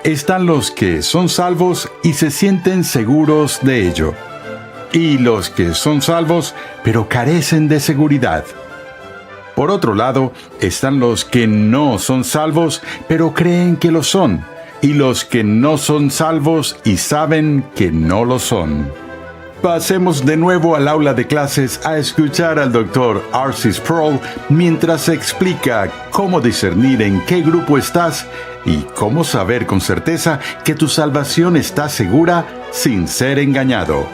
Están los que son salvos y se sienten seguros de ello, y los que son salvos pero carecen de seguridad. Por otro lado, están los que no son salvos pero creen que lo son, y los que no son salvos y saben que no lo son. Pasemos de nuevo al aula de clases a escuchar al Dr. R.C. Sproul mientras explica cómo discernir en qué grupo estás y cómo saber con certeza que tu salvación está segura sin ser engañado.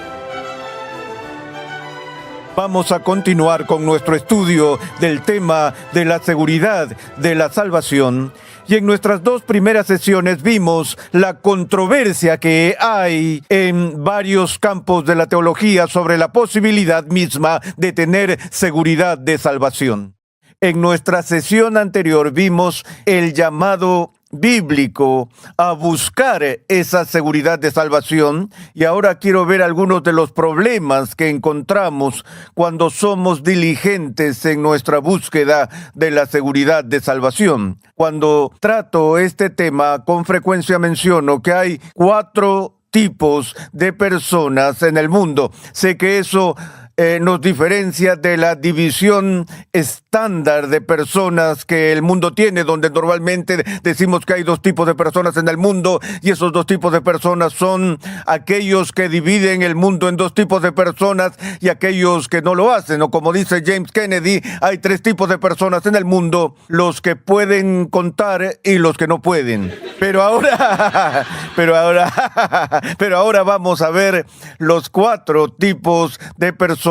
Vamos a continuar con nuestro estudio del tema de la seguridad de la salvación. Y en nuestras dos primeras sesiones vimos la controversia que hay en varios campos de la teología sobre la posibilidad misma de tener seguridad de salvación. En nuestra sesión anterior vimos el llamado bíblico a buscar esa seguridad de salvación, y ahora quiero ver algunos de los problemas que encontramos cuando somos diligentes en nuestra búsqueda de la seguridad de salvación. Cuando trato este tema, con frecuencia menciono que hay 4 tipos de personas en el mundo. Sé que eso nos diferencia de la división estándar de personas que el mundo tiene, donde normalmente decimos que hay 2 tipos de personas en el mundo, y esos 2 tipos de personas son aquellos que dividen el mundo en 2 tipos de personas y aquellos que no lo hacen. O como dice James Kennedy, hay 3 tipos de personas en el mundo: los que pueden contar y los que no pueden. Pero ahora vamos a ver los 4 tipos de personas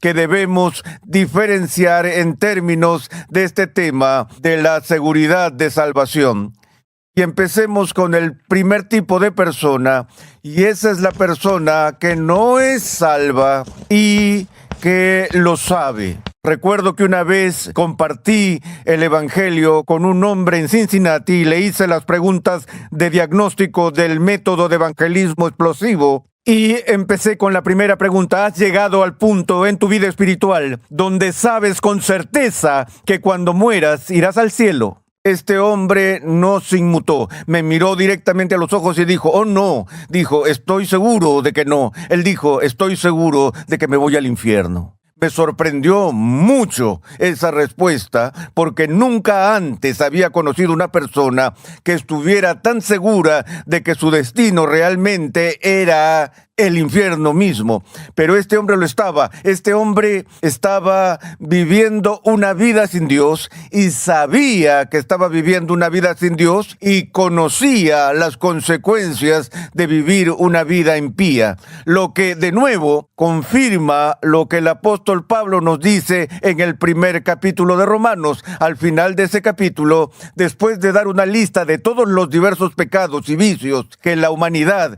que debemos diferenciar en términos de este tema de la seguridad de salvación. Y empecemos con el primer tipo de persona, y esa es la persona que no es salva y que lo sabe. Recuerdo que una vez compartí el evangelio con un hombre en Cincinnati y le hice las preguntas de diagnóstico del método de evangelismo explosivo. Y empecé con la primera pregunta: ¿has llegado al punto en tu vida espiritual donde sabes con certeza que cuando mueras irás al cielo? Este hombre no se inmutó, me miró directamente a los ojos y dijo: oh no, dijo, estoy seguro de que no. Él dijo: estoy seguro de que me voy al infierno. Me sorprendió mucho esa respuesta, porque nunca antes había conocido una persona que estuviera tan segura de que su destino realmente era el infierno mismo. Pero este hombre lo estaba. Este hombre estaba viviendo una vida sin Dios y sabía que estaba viviendo una vida sin Dios y conocía las consecuencias de vivir una vida impía. Lo que de nuevo confirma lo que el apóstol Pablo nos dice en el primer capítulo de Romanos. Al final de ese capítulo, después de dar una lista de todos los diversos pecados y vicios que la humanidad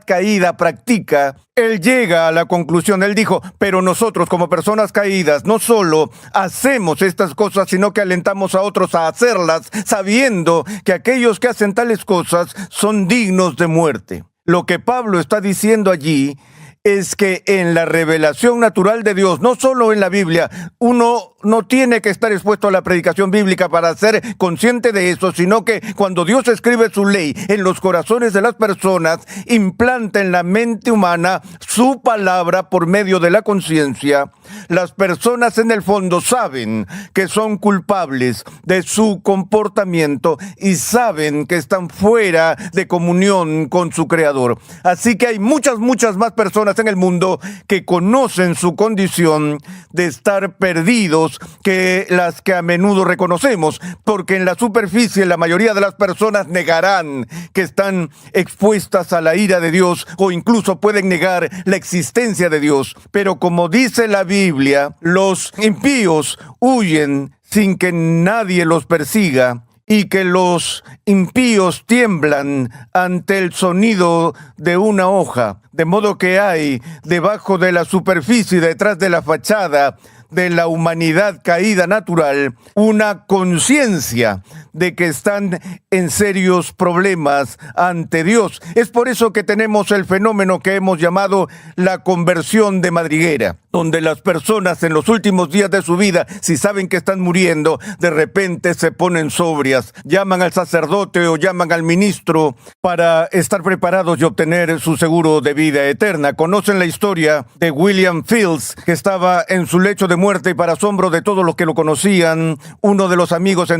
caída practica, él llega a la conclusión. Él dijo: pero nosotros, como personas caídas, no solo hacemos estas cosas, sino que alentamos a otros a hacerlas, sabiendo que aquellos que hacen tales cosas son dignos de muerte. Lo que Pablo está diciendo allí es que en la revelación natural de Dios, no solo en la Biblia, uno no tiene que estar expuesto a la predicación bíblica para ser consciente de eso, sino que cuando Dios escribe su ley en los corazones de las personas, implanta en la mente humana su palabra por medio de la conciencia. Las personas en el fondo saben que son culpables de su comportamiento y saben que están fuera de comunión con su Creador. Así que hay muchas más personas en el mundo que conocen su condición de estar perdidos que las que a menudo reconocemos, porque en la superficie la mayoría de las personas negarán que están expuestas a la ira de Dios, o incluso pueden negar la existencia de Dios. Pero como dice la Biblia, los impíos huyen sin que nadie los persiga, y que los impíos tiemblan ante el sonido de una hoja. De modo que hay debajo de la superficie, detrás de la fachada de la humanidad caída natural, una conciencia de que están en serios problemas ante Dios. Es por eso que tenemos el fenómeno que hemos llamado la conversión de madriguera. donde las personas en los últimos días de su vida, si saben que están muriendo, de repente se ponen sobrias, llaman al sacerdote o llaman al ministro para estar preparados y obtener su seguro de vida eterna. Conocen la historia de William Fields, que estaba en su lecho de muerte y para asombro de todos los que lo conocían, uno de los amigos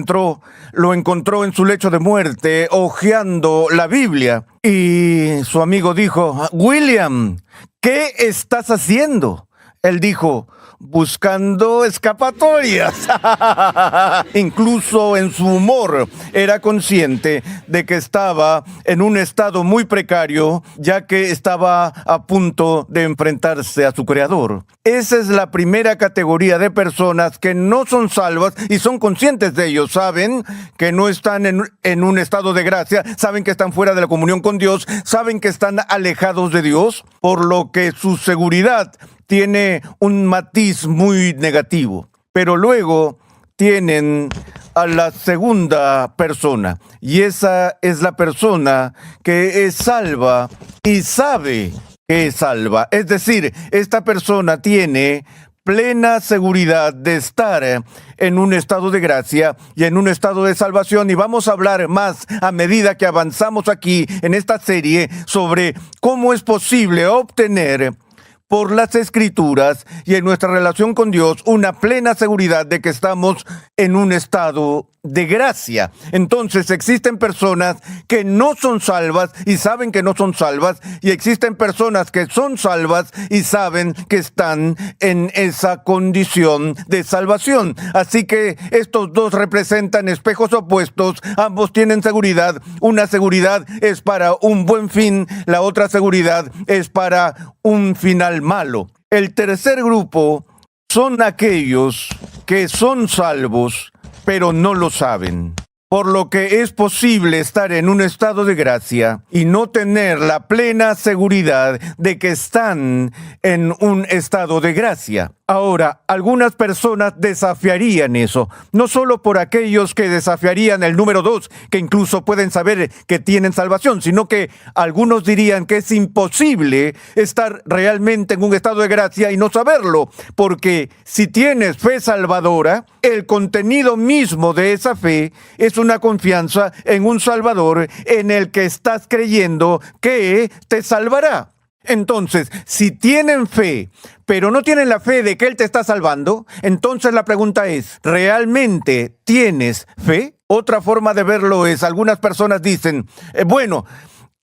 lo encontró en su lecho de muerte, hojeando la Biblia. Y su amigo dijo: William, ¿qué estás haciendo? Él dijo: buscando escapatorias. Incluso en su humor era consciente de que estaba en un estado muy precario, ya que estaba a punto de enfrentarse a su Creador. Esa es la primera categoría de personas que no son salvas y son conscientes de ello. Saben que no están en un estado de gracia, saben que están fuera de la comunión con Dios, saben que están alejados de Dios, por lo que su seguridad tiene un matiz muy negativo. Pero luego tienen a la segunda persona, y esa es la persona que es salva y sabe que es salva. Es decir, esta persona tiene plena seguridad de estar en un estado de gracia y en un estado de salvación, y vamos a hablar más a medida que avanzamos aquí en esta serie sobre cómo es posible obtener por las Escrituras y en nuestra relación con Dios una plena seguridad de que estamos en un estado de gracia. Entonces existen personas que no son salvas y saben que no son salvas, y existen personas que son salvas y saben que están en esa condición de salvación. Así que estos dos representan espejos opuestos, ambos tienen seguridad. Una seguridad es para un buen fin, la otra seguridad es para un final malo. El tercer grupo son aquellos que son salvos pero no lo saben. Por lo que es posible estar en un estado de gracia y no tener la plena seguridad de que están en un estado de gracia. Ahora, algunas personas desafiarían eso, no solo por aquellos que desafiarían el número 2, que incluso pueden saber que tienen salvación, sino que algunos dirían que es imposible estar realmente en un estado de gracia y no saberlo, porque si tienes fe salvadora, el contenido mismo de esa fe es una confianza en un Salvador en el que estás creyendo que te salvará. Entonces, si tienen fe, pero no tienen la fe de que Él te está salvando, entonces la pregunta es, ¿realmente tienes fe? Otra forma de verlo es, algunas personas dicen, bueno,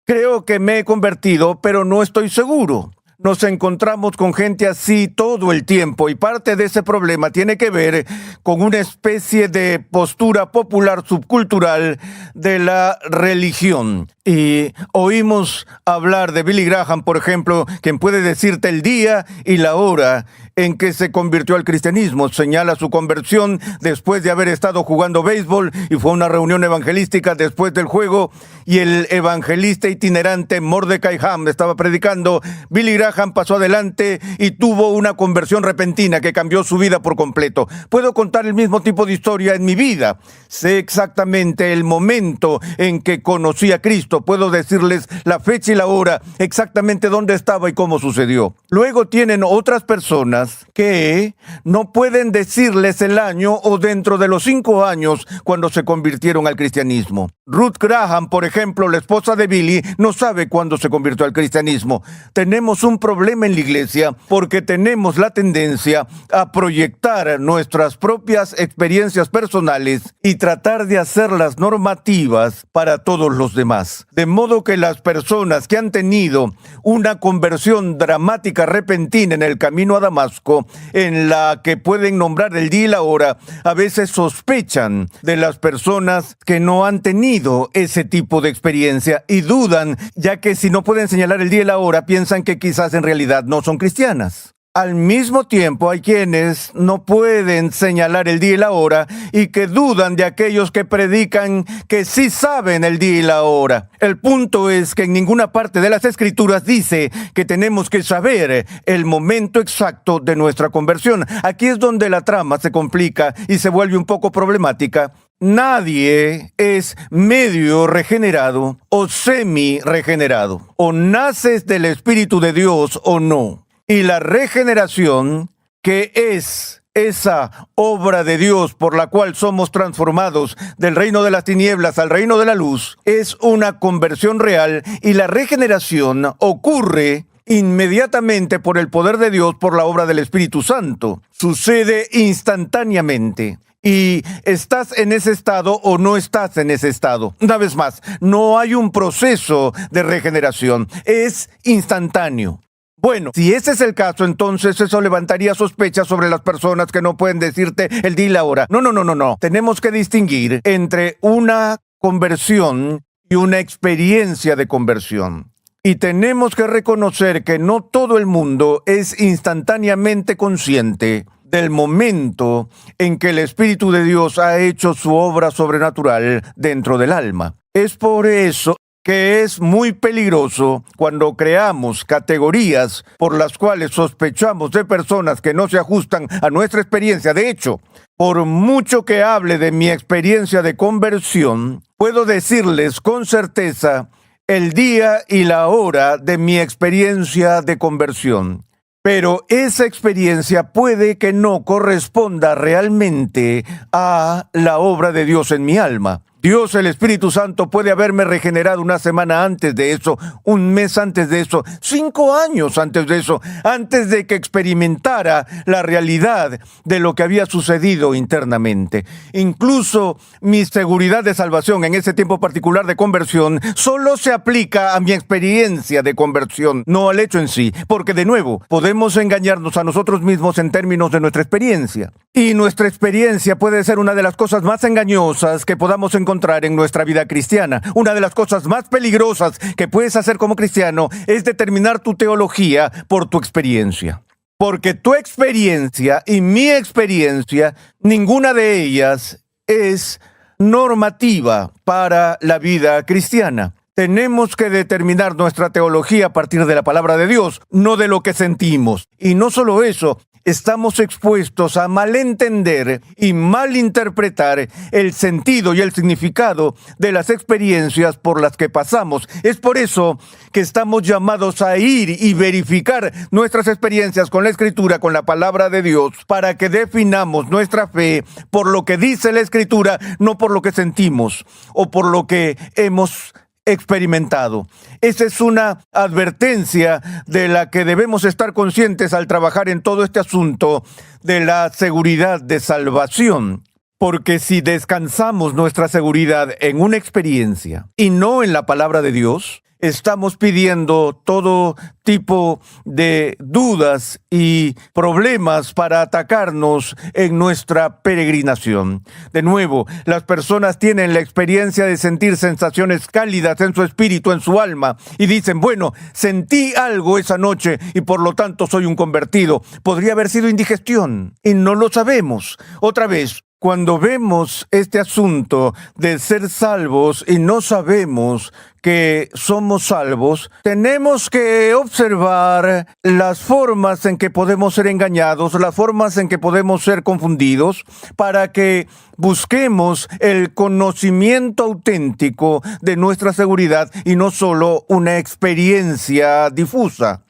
creo que me he convertido, pero no estoy seguro. Nos encontramos con gente así todo el tiempo, y parte de ese problema tiene que ver con una especie de postura popular subcultural de la religión. Y oímos hablar de Billy Graham, por ejemplo, quien puede decirte el día y la hora en que se convirtió al cristianismo. Señala su conversión después de haber estado jugando béisbol y fue a una reunión evangelística después del juego, y el evangelista itinerante Mordecai Ham estaba predicando. Billy Graham pasó adelante y tuvo una conversión repentina que cambió su vida por completo. Puedo contar el mismo tipo de historia en mi vida. Sé exactamente el momento en que conocí a Cristo. Puedo decirles la fecha y la hora, exactamente dónde estaba y cómo sucedió. Luego tienen otras personas que no pueden decirles el año o dentro de los 5 años cuando se convirtieron al cristianismo. Ruth Graham, por ejemplo, la esposa de Billy, no sabe cuándo se convirtió al cristianismo. Tenemos un problema en la iglesia porque tenemos la tendencia a proyectar nuestras propias experiencias personales y tratar de hacerlas normativas para todos los demás. De modo que las personas que han tenido una conversión dramática repentina en el camino a Damasco, en la que pueden nombrar el día y la hora, a veces sospechan de las personas que no han tenido ese tipo de experiencia y dudan, ya que si no pueden señalar el día y la hora, piensan que quizás en realidad no son cristianas. Al mismo tiempo, hay quienes no pueden señalar el día y la hora y que dudan de aquellos que predican que sí saben el día y la hora. El punto es que en ninguna parte de las Escrituras dice que tenemos que saber el momento exacto de nuestra conversión. Aquí es donde la trama se complica y se vuelve un poco problemática. Nadie es medio regenerado o semi regenerado. O naces del Espíritu de Dios o no. Y la regeneración, que es esa obra de Dios por la cual somos transformados del reino de las tinieblas al reino de la luz, es una conversión real, y la regeneración ocurre inmediatamente por el poder de Dios, por la obra del Espíritu Santo. Sucede instantáneamente. Y estás en ese estado o no estás en ese estado. Una vez más, no hay un proceso de regeneración, es instantáneo. Bueno, si ese es el caso, entonces eso levantaría sospechas sobre las personas que no pueden decirte el día y la hora. No. Tenemos que distinguir entre una conversión y una experiencia de conversión. Y tenemos que reconocer que no todo el mundo es instantáneamente consciente del momento en que el Espíritu de Dios ha hecho su obra sobrenatural dentro del alma. Es por eso que es muy peligroso cuando creamos categorías por las cuales sospechamos de personas que no se ajustan a nuestra experiencia. De hecho, por mucho que hable de mi experiencia de conversión, puedo decirles con certeza el día y la hora de mi experiencia de conversión. Pero esa experiencia puede que no corresponda realmente a la obra de Dios en mi alma. Dios, el Espíritu Santo, puede haberme regenerado una semana antes de eso, un mes antes de eso, 5 años antes de eso, antes de que experimentara la realidad de lo que había sucedido internamente. Incluso mi seguridad de salvación en ese tiempo particular de conversión solo se aplica a mi experiencia de conversión, no al hecho en sí, porque de nuevo, podemos engañarnos a nosotros mismos en términos de nuestra experiencia. Y nuestra experiencia puede ser una de las cosas más engañosas que podamos encontrar en nuestra vida cristiana. Una de las cosas más peligrosas que puedes hacer como cristiano es determinar tu teología por tu experiencia. Porque tu experiencia y mi experiencia, ninguna de ellas es normativa para la vida cristiana. Tenemos que determinar nuestra teología a partir de la palabra de Dios, no de lo que sentimos. Y no solo eso, estamos expuestos a malentender y malinterpretar el sentido y el significado de las experiencias por las que pasamos. Es por eso que estamos llamados a ir y verificar nuestras experiencias con la Escritura, con la palabra de Dios, para que definamos nuestra fe por lo que dice la Escritura, no por lo que sentimos o por lo que hemos experimentado. Esa es una advertencia de la que debemos estar conscientes al trabajar en todo este asunto de la seguridad de salvación. Porque si descansamos nuestra seguridad en una experiencia y no en la palabra de Dios, estamos pidiendo todo tipo de dudas y problemas para atacarnos en nuestra peregrinación. De nuevo, las personas tienen la experiencia de sentir sensaciones cálidas en su espíritu, en su alma, y dicen, bueno, sentí algo esa noche y por lo tanto soy un convertido. Podría haber sido indigestión y no lo sabemos. Otra vez, cuando vemos este asunto de ser salvos y no sabemos que somos salvos, tenemos que observar las formas en que podemos ser engañados, las formas en que podemos ser confundidos, para que busquemos el conocimiento auténtico de nuestra seguridad y no solo una experiencia difusa.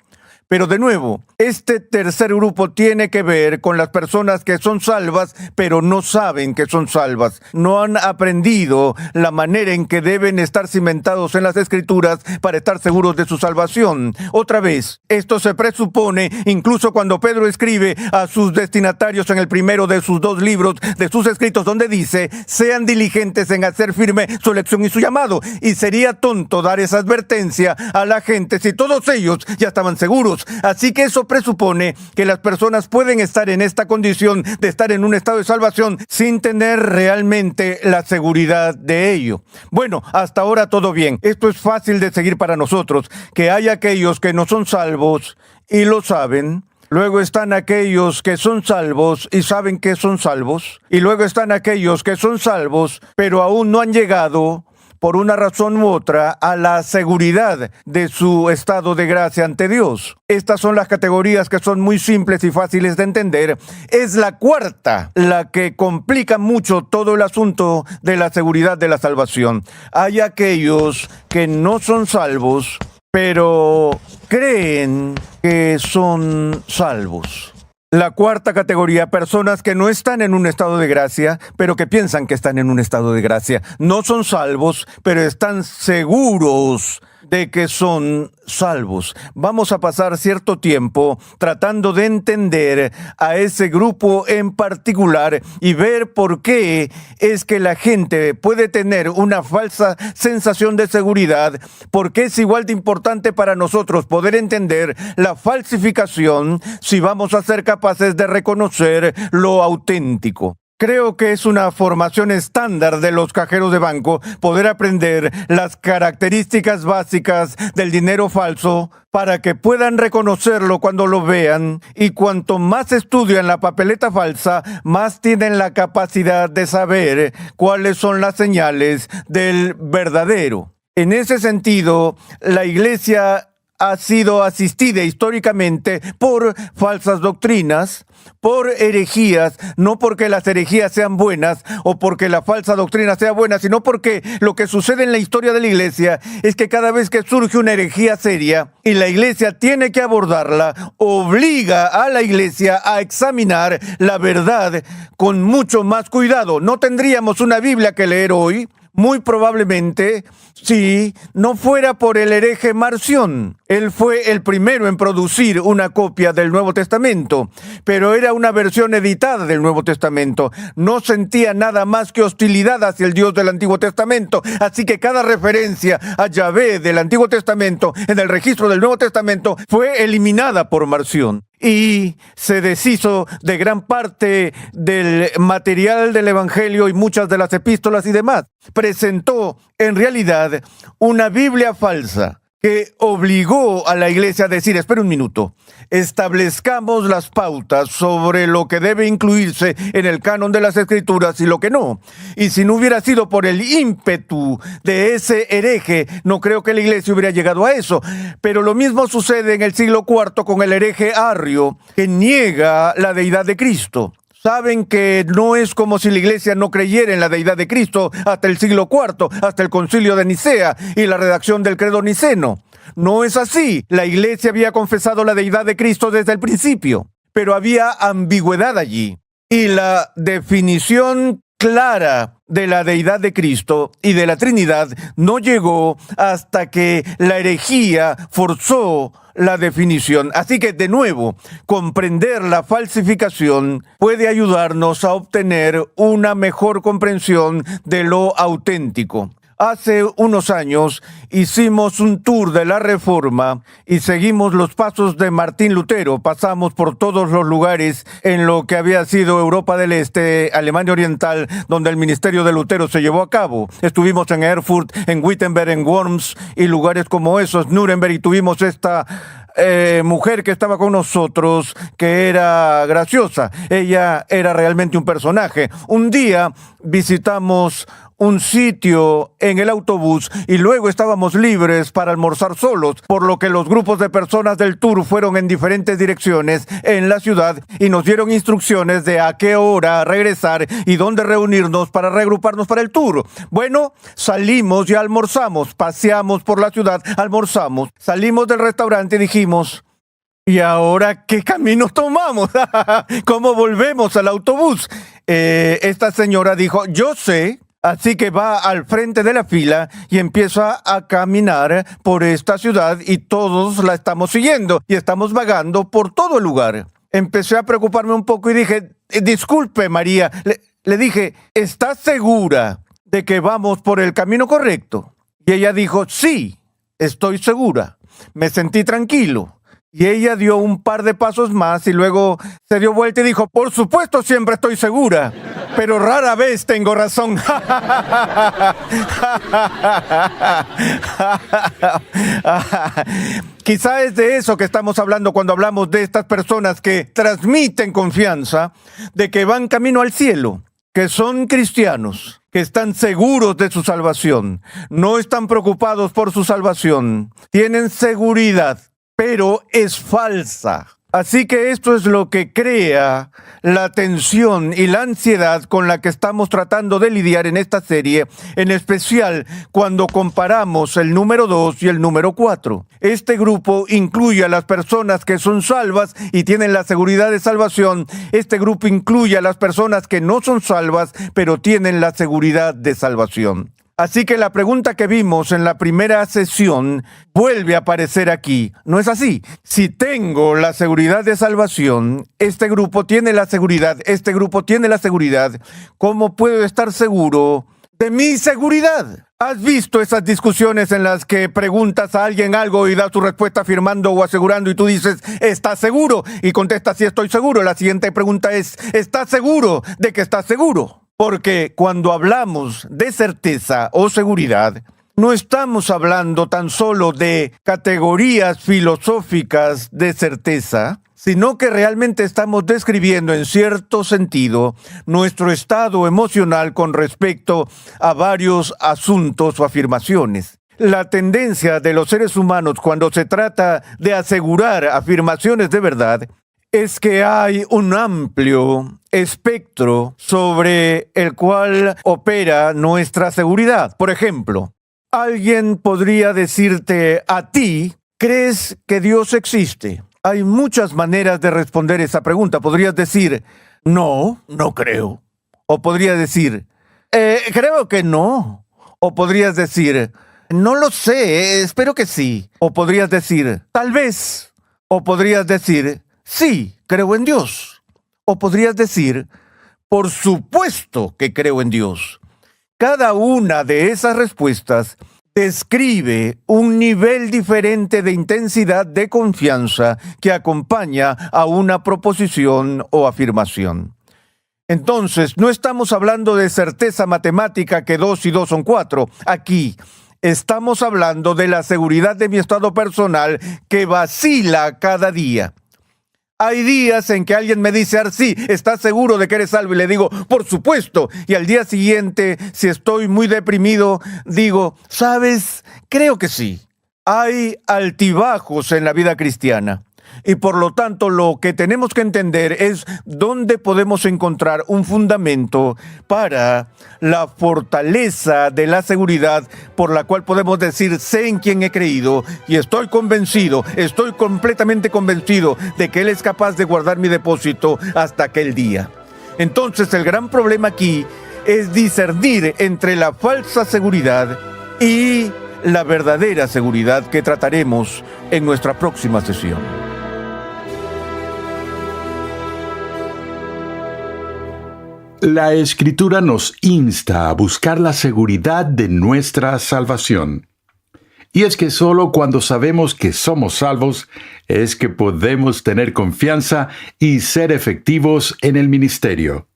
Pero de nuevo, este tercer grupo tiene que ver con las personas que son salvas, pero no saben que son salvas. No han aprendido la manera en que deben estar cimentados en las Escrituras para estar seguros de su salvación. Otra vez, esto se presupone incluso cuando Pedro escribe a sus destinatarios en el primero de sus 2 libros de sus escritos, donde dice, sean diligentes en hacer firme su elección y su llamado. Y sería tonto dar esa advertencia a la gente si todos ellos ya estaban seguros. Así que eso presupone que las personas pueden estar en esta condición de estar en un estado de salvación sin tener realmente la seguridad de ello. Bueno, hasta ahora todo bien. Esto es fácil de seguir para nosotros, que hay aquellos que no son salvos y lo saben. Luego están aquellos que son salvos y saben que son salvos. Y luego están aquellos que son salvos, pero aún no han llegado por una razón u otra, a la seguridad de su estado de gracia ante Dios. Estas son las categorías que son muy simples y fáciles de entender. Es la cuarta la que complica mucho todo el asunto de la seguridad de la salvación. Hay aquellos que no son salvos pero creen que son salvos. La cuarta categoría, personas que no están en un estado de gracia, pero que piensan que están en un estado de gracia. No son salvos, pero están seguros de que son salvos. Vamos a pasar cierto tiempo tratando de entender a ese grupo en particular y ver por qué es que la gente puede tener una falsa sensación de seguridad, porque es igual de importante para nosotros poder entender la falsificación si vamos a ser capaces de reconocer lo auténtico. Creo que es una formación estándar de los cajeros de banco poder aprender las características básicas del dinero falso para que puedan reconocerlo cuando lo vean, y cuanto más estudian la papeleta falsa, más tienen la capacidad de saber cuáles son las señales del verdadero. En ese sentido, la iglesia ha sido asistida históricamente por falsas doctrinas, por herejías, no porque las herejías sean buenas o porque la falsa doctrina sea buena, sino porque lo que sucede en la historia de la iglesia es que cada vez que surge una herejía seria y la iglesia tiene que abordarla, obliga a la iglesia a examinar la verdad con mucho más cuidado. No tendríamos una Biblia que leer hoy, muy probablemente, si no fuera por el hereje Marción. Él fue el primero en producir una copia del Nuevo Testamento, pero era una versión editada del Nuevo Testamento. No sentía nada más que hostilidad hacia el Dios del Antiguo Testamento, así que cada referencia a Yahvé del Antiguo Testamento en el registro del Nuevo Testamento fue eliminada por Marción. Y se deshizo de gran parte del material del Evangelio y muchas de las epístolas y demás. Presentó, en realidad, una Biblia falsa que obligó a la iglesia a decir, espera un minuto, establezcamos las pautas sobre lo que debe incluirse en el canon de las Escrituras y lo que no. Y si no hubiera sido por el ímpetu de ese hereje, no creo que la iglesia hubiera llegado a eso. Pero lo mismo sucede en el siglo IV con el hereje Arrio, que niega la deidad de Cristo. Saben que no es como si la iglesia no creyera en la deidad de Cristo hasta el siglo IV, hasta el concilio de Nicea y la redacción del credo niceno. No es así. La iglesia había confesado la deidad de Cristo desde el principio, pero había ambigüedad allí. Y la definición clara de la deidad de Cristo y de la Trinidad no llegó hasta que la herejía forzó la definición. Así que, de nuevo, comprender la falsificación puede ayudarnos a obtener una mejor comprensión de lo auténtico. Hace unos años hicimos un tour de la Reforma y seguimos los pasos de Martín Lutero. Pasamos por todos los lugares en lo que había sido Europa del Este, Alemania Oriental, donde el ministerio de Lutero se llevó a cabo. Estuvimos en Erfurt, en Wittenberg, en Worms y lugares como esos, Nuremberg, y tuvimos esta mujer que estaba con nosotros, que era graciosa. Ella era realmente un personaje. Un día visitamos un sitio en el autobús y luego estábamos libres para almorzar solos, por lo que los grupos de personas del tour fueron en diferentes direcciones en la ciudad y nos dieron instrucciones de a qué hora regresar y dónde reunirnos para reagruparnos para el tour. Bueno, salimos y almorzamos, paseamos por la ciudad, almorzamos, salimos del restaurante y dijimos, ¿y ahora qué camino tomamos? ¿Cómo volvemos al autobús? Esta señora dijo, yo sé. Así que va al frente de la fila y empieza a caminar por esta ciudad y todos la estamos siguiendo y estamos vagando por todo el lugar. Empecé a preocuparme un poco y dije, disculpe María, le dije, ¿estás segura de que vamos por el camino correcto? Y ella dijo, sí, estoy segura. Me sentí tranquilo. Y ella dio un par de pasos más y luego se dio vuelta y dijo, por supuesto siempre estoy segura, pero rara vez tengo razón. Quizá es de eso que estamos hablando cuando hablamos de estas personas que transmiten confianza de que van camino al cielo, que son cristianos, que están seguros de su salvación, no están preocupados por su salvación, tienen seguridad, pero es falsa. Así que esto es lo que crea la tensión y la ansiedad con la que estamos tratando de lidiar en esta serie, en especial cuando comparamos el número 2 y el número 4. Este grupo incluye a las personas que son salvas y tienen la seguridad de salvación. Este grupo incluye a las personas que no son salvas, pero tienen la seguridad de salvación. Así que la pregunta que vimos en la primera sesión vuelve a aparecer aquí. ¿No es así? Si tengo la seguridad de salvación, este grupo tiene la seguridad, este grupo tiene la seguridad, ¿cómo puedo estar seguro de mi seguridad? ¿Has visto esas discusiones en las que preguntas a alguien algo y da tu respuesta afirmando o asegurando y tú dices, ¿estás seguro? Y contestas, sí, estoy seguro. La siguiente pregunta es, ¿estás seguro de que estás seguro? Porque cuando hablamos de certeza o seguridad, no estamos hablando tan solo de categorías filosóficas de certeza, sino que realmente estamos describiendo en cierto sentido nuestro estado emocional con respecto a varios asuntos o afirmaciones. La tendencia de los seres humanos cuando se trata de asegurar afirmaciones de verdad es que hay un amplio espectro sobre el cual opera nuestra seguridad. Por ejemplo, alguien podría decirte a ti, ¿crees que Dios existe? Hay muchas maneras de responder esa pregunta. Podrías decir, no, no creo. O podrías decir, creo que no. O podrías decir, no lo sé, espero que sí. O podrías decir, tal vez. O podrías decir, sí, creo en Dios. O podrías decir, por supuesto que creo en Dios. Cada una de esas respuestas describe un nivel diferente de intensidad de confianza que acompaña a una proposición o afirmación. Entonces, no estamos hablando de certeza matemática que 2 y 2 son 4. Aquí estamos hablando de la seguridad de mi estado personal que vacila cada día. Hay días en que alguien me dice, sí, ¿estás seguro de que eres salvo? Y le digo, por supuesto. Y al día siguiente, si estoy muy deprimido, digo, ¿sabes? Creo que sí. Hay altibajos en la vida cristiana. Y por lo tanto, lo que tenemos que entender es dónde podemos encontrar un fundamento para la fortaleza de la seguridad por la cual podemos decir, sé en quién he creído y estoy convencido, estoy completamente convencido de que Él es capaz de guardar mi depósito hasta aquel día. Entonces, el gran problema aquí es discernir entre la falsa seguridad y la verdadera seguridad que trataremos en nuestra próxima sesión. La Escritura nos insta a buscar la seguridad de nuestra salvación. Y es que solo cuando sabemos que somos salvos es que podemos tener confianza y ser efectivos en el ministerio.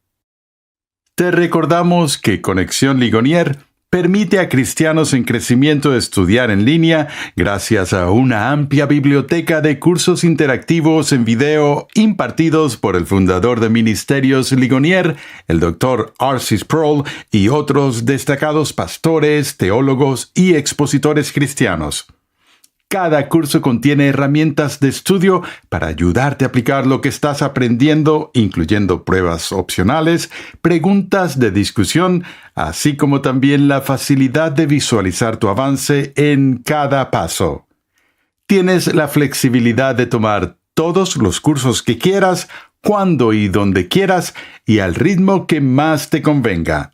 Te recordamos que Conexión Ligonier permite a cristianos en crecimiento estudiar en línea gracias a una amplia biblioteca de cursos interactivos en video impartidos por el fundador de Ministerios Ligonier, el Dr. R.C. Sproul, y otros destacados pastores, teólogos y expositores cristianos. Cada curso contiene herramientas de estudio para ayudarte a aplicar lo que estás aprendiendo, incluyendo pruebas opcionales, preguntas de discusión, así como también la facilidad de visualizar tu avance en cada paso. Tienes la flexibilidad de tomar todos los cursos que quieras, cuando y donde quieras, y al ritmo que más te convenga.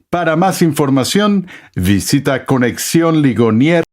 Para más información, visita Conexión Ligonier.